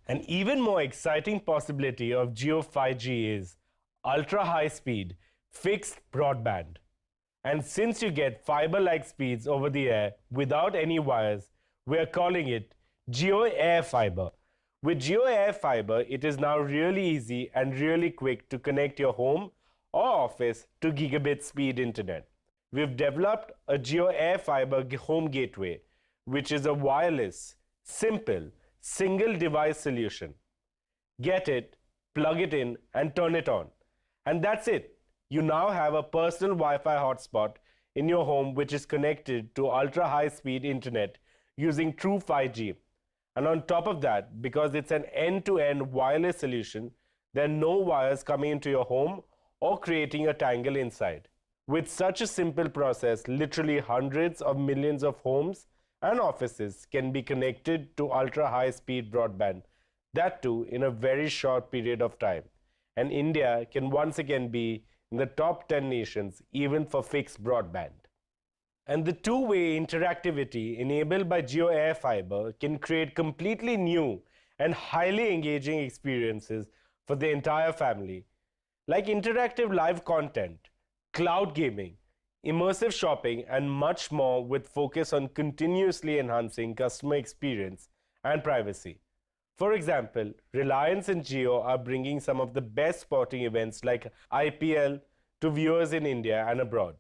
An even more exciting possibility of Jio 5G is ultra-high speed fixed broadband. And since you get fiber-like speeds over the air without any wires, we are calling it Jio Air Fibre. With Jio Air Fibre, it is now really easy and really quick to connect your home or office to gigabit speed internet. We've developed a Jio Air Fibre home gateway, which is a wireless, simple, single device solution. Get it, plug it in, and turn it on. And that's it. You now have a personal Wi-Fi hotspot in your home which is connected to ultra-high speed internet using true 5G. And on top of that, because it's an end-to-end wireless solution, there are no wires coming into your home or creating a tangle inside. With such a simple process, literally hundreds of millions of homes and offices can be connected to ultra-high speed broadband, that too in a very short period of time. And India can once again be in the top 10 nations even for fixed broadband. And the two-way interactivity enabled by Jio Air Fibre can create completely new and highly engaging experiences for the entire family, like interactive live content, cloud gaming, immersive shopping, and much more, with focus on continuously enhancing customer experience and privacy. For example, Reliance and Jio are bringing some of the best sporting events like IPL to viewers in India and abroad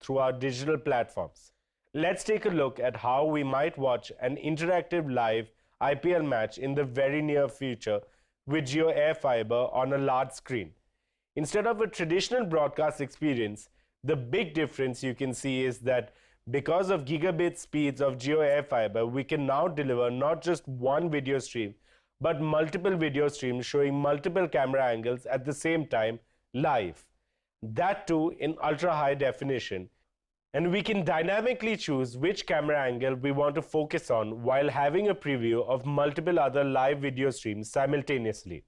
through our digital platforms. Let's take a look at how we might watch an interactive live IPL match in the very near future with Jio Air Fibre on a large screen. Instead of a traditional broadcast experience, the big difference you can see is that because of gigabit speeds of Jio Air Fibre, we can now deliver not just one video stream, but multiple video streams showing multiple camera angles at the same time live. That too in ultra high definition. And we can dynamically choose which camera angle we want to focus on while having a preview of multiple other live video streams simultaneously.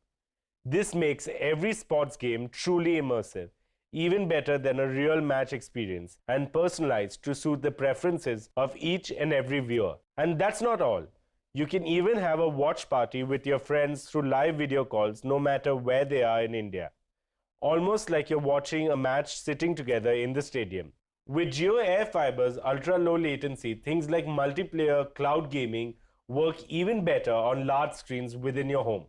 This makes every sports game truly immersive, even better than a real match experience, and personalized to suit the preferences of each and every viewer. And that's not all. You can even have a watch party with your friends through live video calls no matter where they are in India. Almost like you're watching a match sitting together in the stadium. With Jio Air Fibre's ultra-low latency, things like multiplayer cloud gaming work even better on large screens within your home.